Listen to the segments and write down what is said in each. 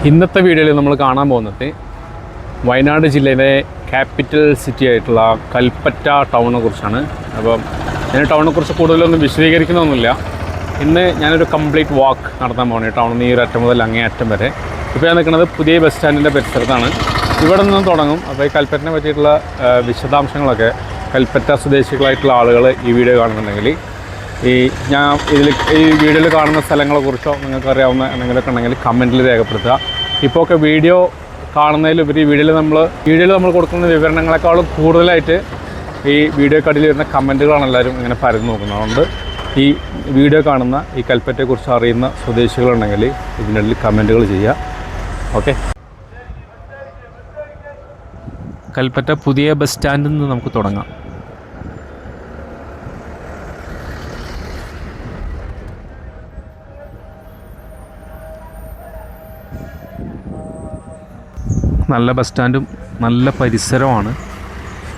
ഇന്നത്തെ വീഡിയോയിൽ നമ്മൾ കാണാൻ പോകുന്നത് വയനാട് ജില്ലയിലെ ക്യാപിറ്റൽ സിറ്റി ആയിട്ടുള്ള കൽപ്പറ്റ ടൗണിനെ കുറിച്ചാണ്. അപ്പം ഞാൻ ടൗണിനെ കുറിച്ച് കൂടുതലൊന്നും വിശദീകരിക്കുന്നൊന്നുമില്ല. ഇന്ന് ഞാനൊരു കംപ്ലീറ്റ് വാക്ക് നടത്താൻ പോകുന്നത് ടൗണിൽ നിന്ന് ഈ ഒരു അറ്റം മുതൽ അങ്ങേ അറ്റം വരെ. ഇപ്പോൾ ഞാൻ നിൽക്കുന്നത് പുതിയ ബസ് സ്റ്റാൻഡിൻ്റെ പരിസരത്താണ്. ഇവിടെ നിന്ന് തുടങ്ങും. അപ്പോൾ ഈ കൽപ്പറ്റനെ പറ്റിയിട്ടുള്ള വിശദാംശങ്ങളൊക്കെ കൽപ്പറ്റ സ്വദേശികളായിട്ടുള്ള ആളുകൾ ഈ വീഡിയോ കാണുന്നുണ്ടെങ്കിൽ ഞാൻ ഈ വീഡിയോയിൽ കാണുന്ന സ്ഥലങ്ങളെക്കുറിച്ചോ നിങ്ങൾക്ക് അറിയാവുന്ന എന്തെങ്കിലുമൊക്കെ ഉണ്ടെങ്കിൽ കമൻറ്റിൽ രേഖപ്പെടുത്തുക. ഇപ്പോൾ ഒക്കെ വീഡിയോ കാണുന്നതിലുപരി വീഡിയോയിൽ നമ്മൾ കൊടുക്കുന്ന വിവരണങ്ങളെക്കാളും കൂടുതലായിട്ട് ഈ വീഡിയോക്കടിയിൽ വരുന്ന കമൻറ്റുകളാണ് എല്ലാവരും ഇങ്ങനെ പരന്നു നോക്കുന്നത്. അതുകൊണ്ട് ഈ വീഡിയോ കാണുന്ന ഈ കൽപ്പറ്റയെക്കുറിച്ച് അറിയുന്ന സ്വദേശികളുണ്ടെങ്കിൽ ഇതിനിടയിൽ കമൻറ്റുകൾ ചെയ്യുക. ഓക്കെ. കൽപ്പറ്റ പുതിയ ബസ് സ്റ്റാൻഡിൽ നിന്ന് നമുക്ക് തുടങ്ങാം. നല്ല ബസ് സ്റ്റാൻഡും നല്ല പരിസരമാണ്.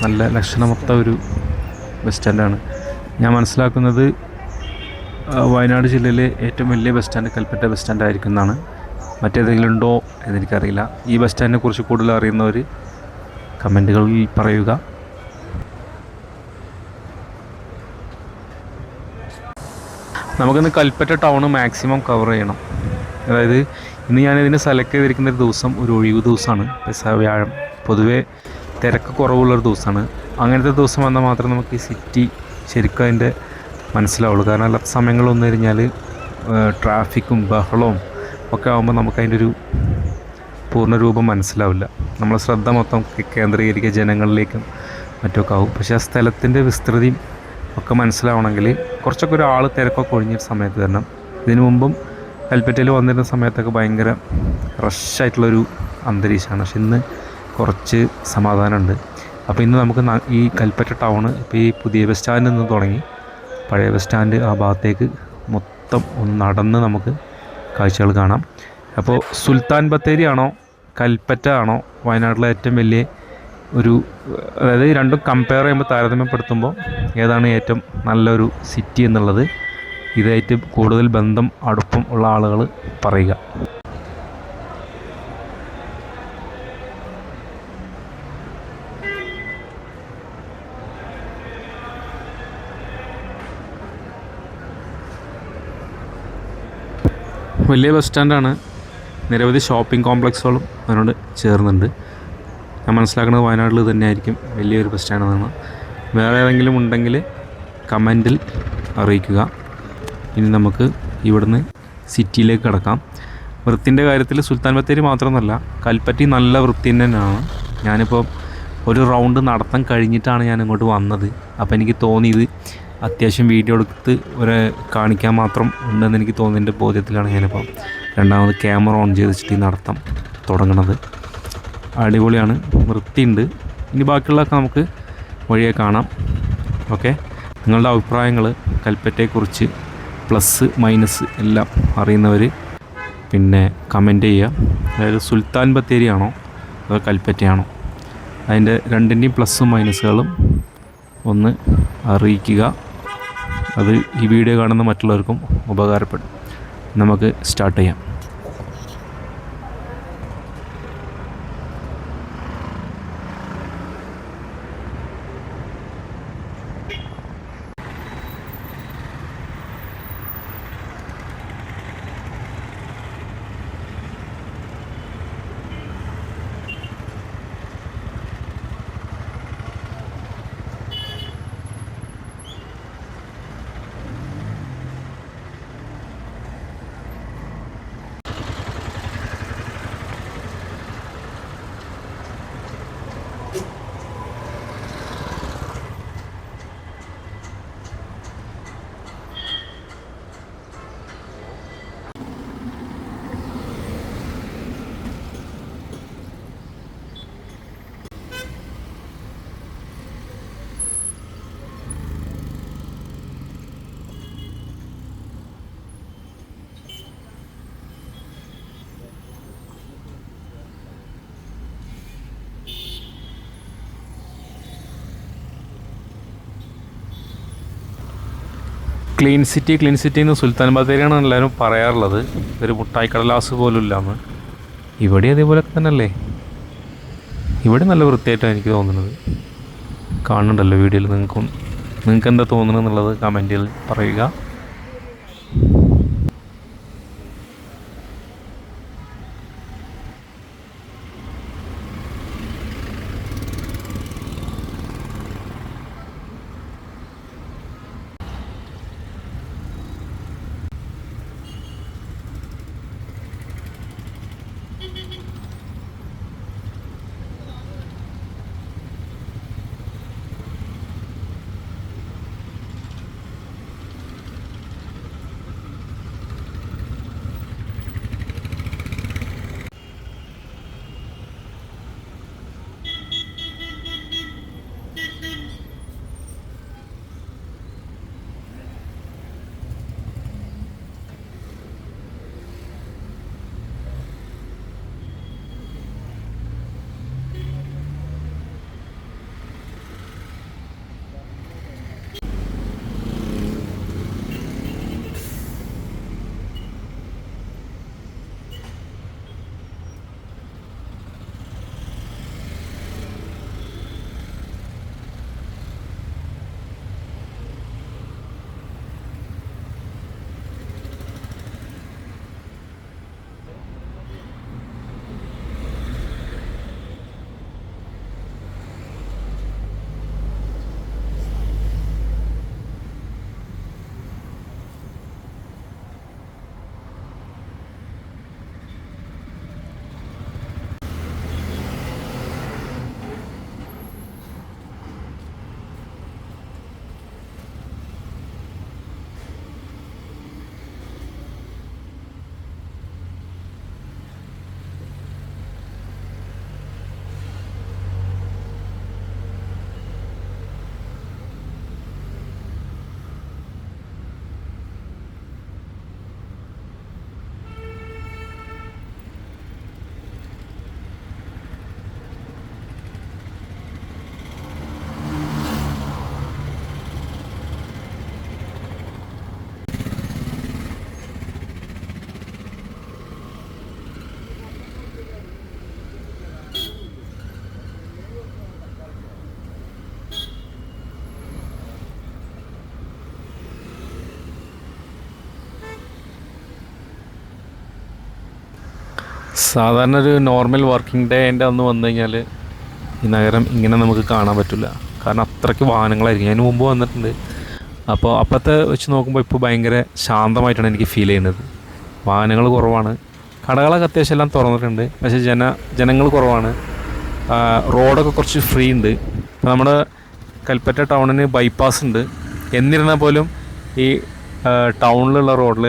നല്ല ലക്ഷണമൊത്ത ഒരു ബസ് സ്റ്റാൻഡാണ്. ഞാൻ മനസ്സിലാക്കുന്നത് വയനാട് ജില്ലയിലെ ഏറ്റവും വലിയ bus stand Kalpetta bus stand ആയിരിക്കും എന്നാണ്. മറ്റേതെങ്കിലും ഉണ്ടോ എന്നെനിക്കറിയില്ല. ഈ ബസ് സ്റ്റാൻഡിനെ കുറിച്ച് കൂടുതൽ അറിയുന്നവർ കമൻറ്റുകളിൽ പറയുക. നമുക്കിന്ന് കൽപ്പറ്റ ടൗണ് മാക്സിമം കവർ ചെയ്യണം. അതായത് ഇന്ന് ഞാനിതിനെ സെലക്ട് ചെയ്തിരിക്കുന്ന ഒരു ദിവസം ഒരു ഒഴിവ് ദിവസമാണ്. വ്യാഴം പൊതുവേ തിരക്ക് കുറവുള്ളൊരു ദിവസമാണ്. അങ്ങനത്തെ ദിവസം വന്നാൽ മാത്രമേ നമുക്ക് ഈ സിറ്റി ശരിക്കും അതിൻ്റെ മനസ്സിലാവുള്ളൂ. കാരണം അല്ലാത്ത സമയങ്ങളിൽ വന്നു കഴിഞ്ഞാൽ ട്രാഫിക്കും ബഹളവും ഒക്കെ ആകുമ്പോൾ നമുക്കതിൻ്റെ ഒരു പൂർണ്ണരൂപം മനസ്സിലാവില്ല. നമ്മളെ ശ്രദ്ധ മൊത്തം കേന്ദ്രീകരിക്കുക ജനങ്ങളിലേക്കും മറ്റൊക്കെ ആവും. പക്ഷേ ആ സ്ഥലത്തിൻ്റെ വിസ്തൃതിയും ഒക്കെ മനസ്സിലാവണമെങ്കിൽ കുറച്ചൊക്കെ ഒരാൾ തിരക്കൊക്കെ ഒഴിഞ്ഞൊരു സമയത്ത് തരണം. ഇതിനു മുമ്പും കൽപ്പറ്റയിൽ വന്നിരുന്ന സമയത്തൊക്കെ ഭയങ്കര റഷായിട്ടുള്ളൊരു അന്തരീക്ഷമാണ്. പക്ഷെ ഇന്ന് കുറച്ച് സമാധാനമുണ്ട്. അപ്പോൾ ഇന്ന് നമുക്ക് ഈ കൽപ്പറ്റ ടൗണ് ഇപ്പോൾ ഈ പുതിയ ബസ് സ്റ്റാൻഡിൽ നിന്ന് തുടങ്ങി പഴയ ബസ് സ്റ്റാൻഡ് ആ ഭാഗത്തേക്ക് മൊത്തം ഒന്ന് നടന്ന് നമുക്ക് കാഴ്ചകൾ കാണാം. അപ്പോൾ സുൽത്താൻ ബത്തേരി ആണോ കൽപ്പറ്റ ആണോ വയനാട്ടിലെ ഏറ്റവും വലിയ ഒരു, അതായത് രണ്ടും കമ്പയർ ചെയ്യുമ്പോൾ താരതമ്യപ്പെടുത്തുമ്പോൾ ഏതാണ് ഏറ്റവും നല്ലൊരു സിറ്റി എന്നുള്ളത് ഇതായിട്ട് കൂടുതൽ ബന്ധം അടുപ്പം ഉള്ള ആളുകൾ പറയുക. വലിയ ബസ് സ്റ്റാൻഡാണ്. നിരവധി ഷോപ്പിംഗ് കോംപ്ലക്സുകളും അതിനോട് ചേർന്നുണ്ട്. ഞാൻ മനസ്സിലാക്കുന്നത് വയനാട്ടിൽ തന്നെയായിരിക്കും വലിയൊരു ബസ് സ്റ്റാൻഡാണ്. വേറെ ഏതെങ്കിലും ഉണ്ടെങ്കിൽ കമൻറ്റിൽ അറിയിക്കുക. ഇനി നമുക്ക് ഇവിടുന്ന് സിറ്റിയിലേക്ക് കിടക്കാം. വൃത്തിൻ്റെ കാര്യത്തിൽ സുൽത്താൻ ബത്തേരി മാത്രമൊന്നുമല്ല, കൽപ്പറ്റ നല്ല വൃത്തി തന്നെയാണ്. ഞാനിപ്പോൾ ഒരു റൗണ്ട് നടത്താൻ കഴിഞ്ഞിട്ടാണ് ഞാൻ ഇങ്ങോട്ട് വന്നത്. അപ്പോൾ എനിക്ക് തോന്നിയത് അത്യാവശ്യം വീഡിയോ എടുത്ത് കാണിക്കാൻ മാത്രം ഉണ്ടെന്ന് എനിക്ക് തോന്നിയതിൻ്റെ ബോധ്യത്തിലാണ് ഞാനിപ്പോൾ രണ്ടാമത് ക്യാമറ ഓൺ ചെയ്ത് വെച്ചിട്ട് ഈ നടത്തം തുടങ്ങണത്. അടിപൊളിയാണ്, വൃത്തിയുണ്ട്. ഇനി ബാക്കിയുള്ളതൊക്കെ നമുക്ക് വഴിയെ കാണാം. ഓക്കെ. നിങ്ങളുടെ അഭിപ്രായങ്ങൾ കൽപ്പറ്റയെക്കുറിച്ച് പ്ലസ് മൈനസ് എല്ലാം അറിയുന്നവർ പിന്നെ കമൻറ്റ് ചെയ്യുക. അതായത് സുൽത്താൻ ബത്തേരി ആണോ അതോ കൽപ്പറ്റയാണോ, അതിൻ്റെ രണ്ടിൻ്റെയും പ്ലസ്സും മൈനസുകളും ഒന്ന് അറിയിക്കുക. അത് ഈ വീഡിയോ കാണുന്ന മറ്റുള്ളവർക്കും ഉപകാരപ്പെടും. നമുക്ക് സ്റ്റാർട്ട് ചെയ്യാം. ക്ലീൻ സിറ്റി എന്ന് സുൽത്താൻ ബത്തേരിയാണ് എല്ലാവരും പറയാറുള്ളത്. ഒരു മുട്ടായി കടലാസ് പോലും ഇല്ലാന്ന്. ഇവിടെ അതേപോലെയൊക്കെ തന്നെയല്ലേ? ഇവിടെ നല്ല വൃത്തിയായിട്ടാണ് എനിക്ക് തോന്നുന്നത്. കാണുന്നുണ്ടല്ലോ വീഡിയോയിൽ. നിങ്ങൾക്ക് എന്താ തോന്നുന്നത് എന്നുള്ളത് കമൻറ്റിൽ പറയുക. സാധാരണ ഒരു നോർമൽ വർക്കിംഗ് ഡേൻ്റെ അന്ന് വന്നു കഴിഞ്ഞാൽ ഈ നഗരം ഇങ്ങനെ നമുക്ക് കാണാൻ പറ്റില്ല. കാരണം അത്രയ്ക്ക് വാഹനങ്ങളായിരിക്കും. അതിന് മുമ്പ് വന്നിട്ടുണ്ട്. അപ്പോൾ അപ്പോഴത്തെ വെച്ച് നോക്കുമ്പോൾ ഇപ്പോൾ ഭയങ്കര ശാന്തമായിട്ടാണ് എനിക്ക് ഫീൽ ചെയ്യുന്നത്. വാഹനങ്ങൾ കുറവാണ്. കടകളൊക്കെ അത്യാവശ്യം എല്ലാം തുറന്നിട്ടുണ്ട്. പക്ഷേ ജനങ്ങൾ കുറവാണ്. റോഡൊക്കെ കുറച്ച് ഫ്രീ ഉണ്ട്. ഇപ്പോൾ നമ്മുടെ കൽപ്പറ്റ ടൗണിന് ബൈപ്പാസ് ഉണ്ട്. എന്നിരുന്നാൽ പോലും ഈ ടൗണിലുള്ള റോഡിൽ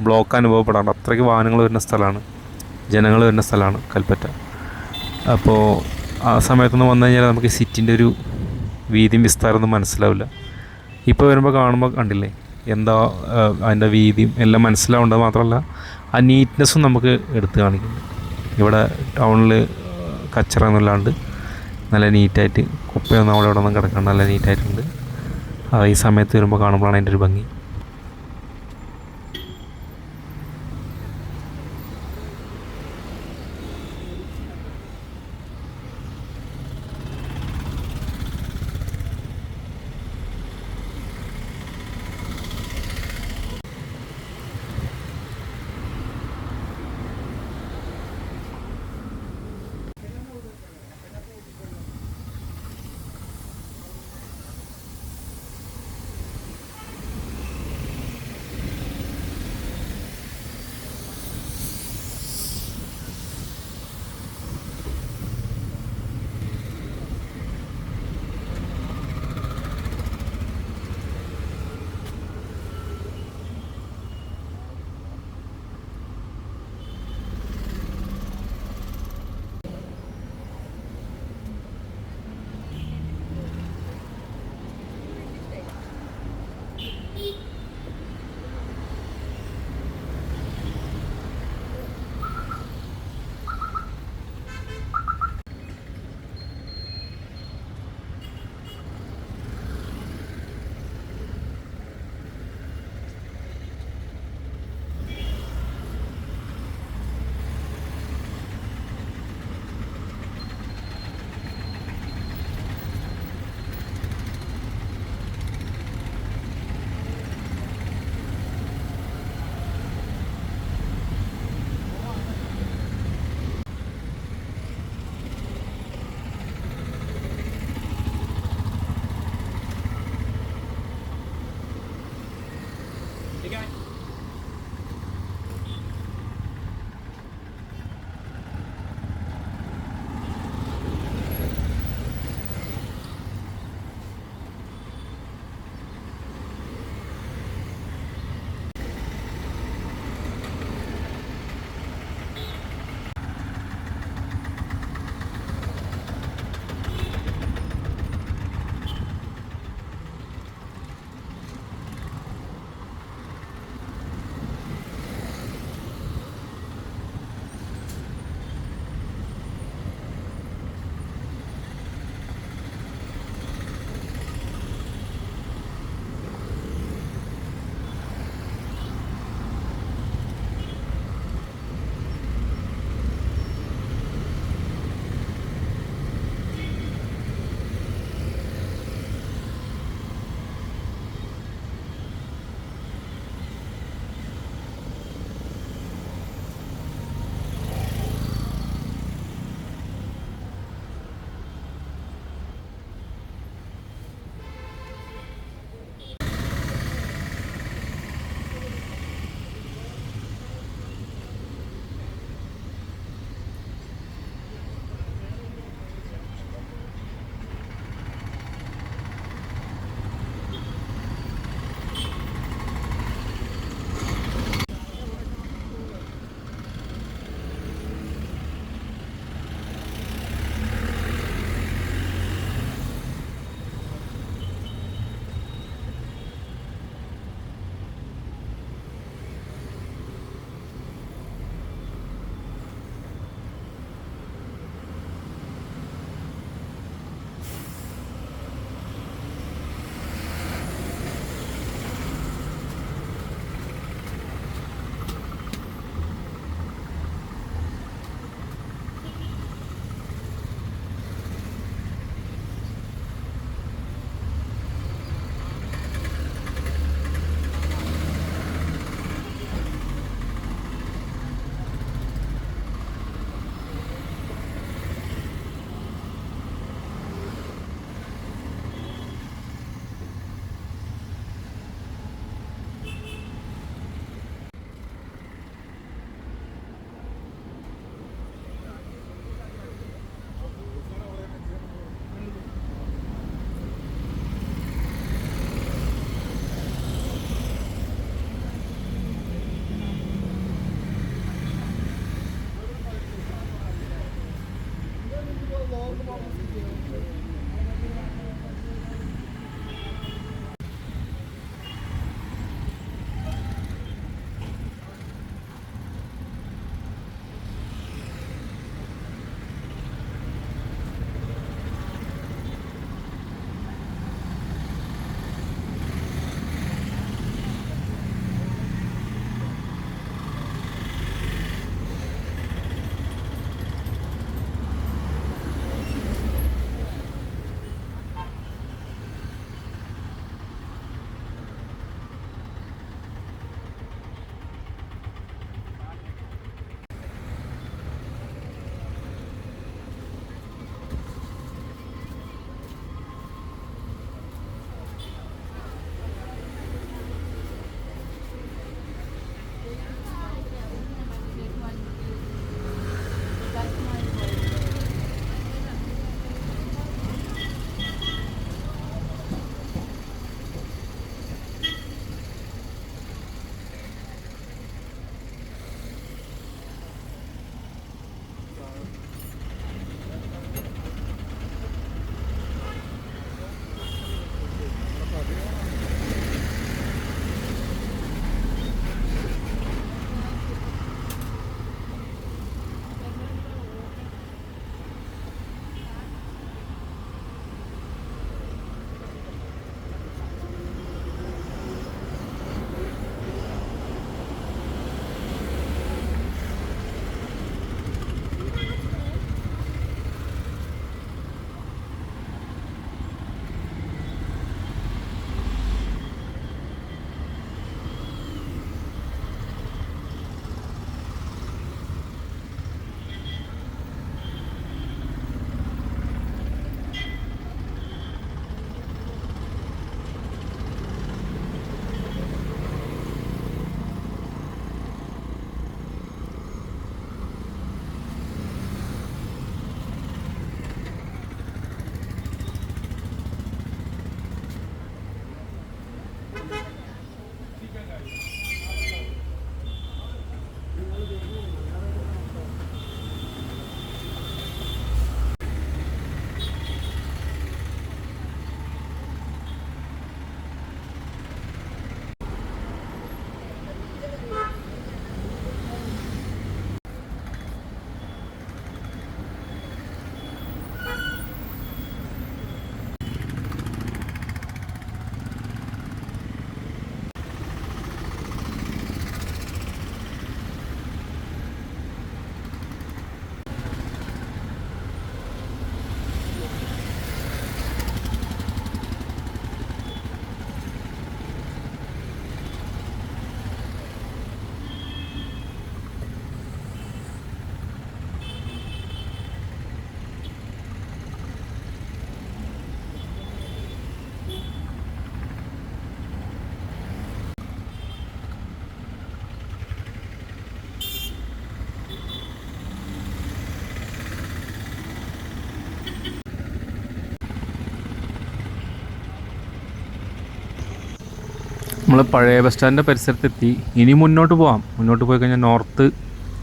ബ്ലോക്ക് അനുഭവപ്പെടാറുണ്ട്. അത്രയ്ക്ക് വാഹനങ്ങൾ വരുന്ന സ്ഥലമാണ്, ജനങ്ങൾ വരുന്ന സ്ഥലമാണ് കൽപ്പറ്റ. അപ്പോൾ ആ സമയത്തൊന്നും വന്നു കഴിഞ്ഞാൽ നമുക്ക് സിറ്റിൻ്റെ ഒരു വീതിയും വിസ്താരമൊന്നും മനസ്സിലാവില്ല. ഇപ്പോൾ വരുമ്പോൾ കാണുമ്പോൾ കണ്ടില്ലേ എന്താ അതിൻ്റെ വീതിയും എല്ലാം മനസ്സിലാവേണ്ടത് മാത്രമല്ല ആ നീറ്റ്നെസ്സും നമുക്ക് എടുത്ത് കാണിക്കുന്നു. ഇവിടെ ടൗണിൽ കച്ചറൊന്നും ഇല്ലാണ്ട് നല്ല നീറ്റായിട്ട് കുപ്പയൊന്നും അവിടെ ഇവിടെ ഒന്നും കിടക്കാണ്ട് നല്ല നീറ്റായിട്ടുണ്ട്. അത് ഈ സമയത്ത് വരുമ്പോൾ കാണുമ്പോഴാണ് അതിൻ്റെ ഒരു ഭംഗി. നമ്മൾ പഴയ ബസ് സ്റ്റാൻഡിൻ്റെ പരിസരത്തെത്തി. ഇനി മുന്നോട്ട് പോകാം. മുന്നോട്ട് പോയി കഴിഞ്ഞാൽ നോർത്ത്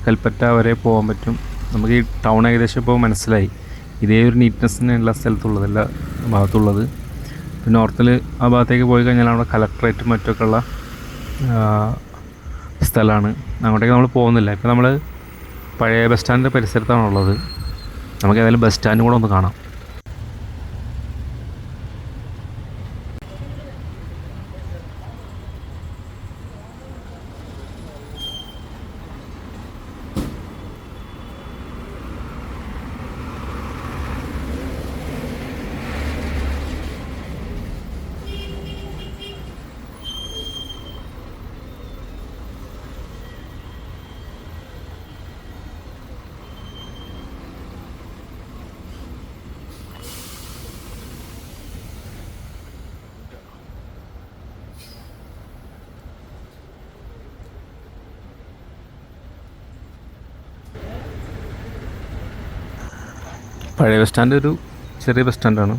കൽപ്പറ്റ വരെ പോകാൻ പറ്റും. നമുക്ക് ഈ ടൗൺ ഏകദേശം ഇപ്പോൾ മനസ്സിലായി. ഇതേ ഒരു നീറ്റ്നെസ്സിനുള്ള സ്ഥലത്തുള്ളത്, എല്ലാ ഭാഗത്തുള്ളത്. നോർത്തിൽ ആ ഭാഗത്തേക്ക് പോയി കഴിഞ്ഞാൽ അവിടെ കളക്ട്രേറ്റും മറ്റൊക്കെ ഉള്ള സ്ഥലമാണ്. അങ്ങോട്ടേക്ക് നമ്മൾ പോകുന്നില്ല. ഇപ്പോൾ നമ്മൾ പഴയ ബസ് സ്റ്റാൻഡിൻ്റെ പരിസരത്താണുള്ളത്. നമുക്ക് ഏതായാലും ബസ് സ്റ്റാൻഡ് കൂടെ ഒന്ന് കാണാം. പഴയ ബസ് സ്റ്റാൻഡ് ഒരു ചെറിയ ബസ് സ്റ്റാൻഡാണ്.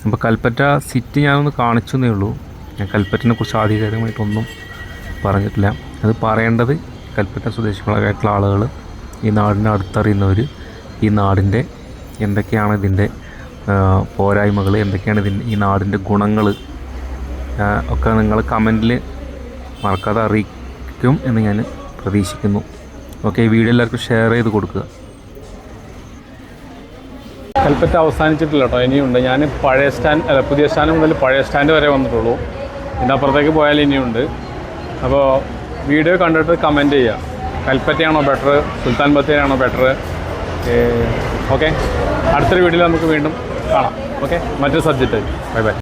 അപ്പോൾ കൽപ്പറ്റ സിറ്റി ഞാനൊന്ന് കാണിച്ചു എന്നേ ഉള്ളൂ. ഞാൻ കൽപ്പറ്റയെ കുറിച്ച് ആധികാരികമായിട്ടൊന്നും പറഞ്ഞിട്ടില്ല. അത് പറയേണ്ടത് കൽപ്പറ്റ സ്വദേശികളായിട്ടുള്ള ആളുകൾ, ഈ നാടിനെ അടുത്തറിയുന്നവർ, ഈ നാടിൻ്റെ എന്തൊക്കെയാണ് ഇതിൻ്റെ പോരായ്മകൾ, എന്തൊക്കെയാണ് ഈ നാടിൻ്റെ ഗുണങ്ങൾ ഒക്കെ നിങ്ങൾ കമൻറ്റിൽ മറക്കാതെ അറിയിക്കും എന്ന് ഞാൻ പ്രതീക്ഷിക്കുന്നു. ഓക്കെ, ഈ വീഡിയോ എല്ലാവർക്കും ഷെയർ ചെയ്ത് കൊടുക്കുക. കൽപ്പറ്റ അവസാനിച്ചിട്ടില്ല കേട്ടോ, ഇനിയുണ്ട്. ഞാൻ പുതിയ സ്റ്റാൻഡ് മുതൽ പഴയ സ്റ്റാൻഡ് വരെ വന്നിട്ടുള്ളൂ. ഇതിനപ്പുറത്തേക്ക് പോയാൽ ഇനിയുണ്ട്. അപ്പോൾ വീഡിയോ കണ്ടിട്ട് കമൻറ്റ് ചെയ്യുക, കൽപ്പറ്റയാണോ ബെറ്റർ, സുൽത്താൻ ബത്തേരിയാണോ ബെറ്റർ. ഓക്കെ, അടുത്തൊരു വീഡിയോയിൽ നമുക്ക് വീണ്ടും കാണാം. ഓക്കെ, മറ്റൊരു സബ്ജക്റ്റ്. Bye bye.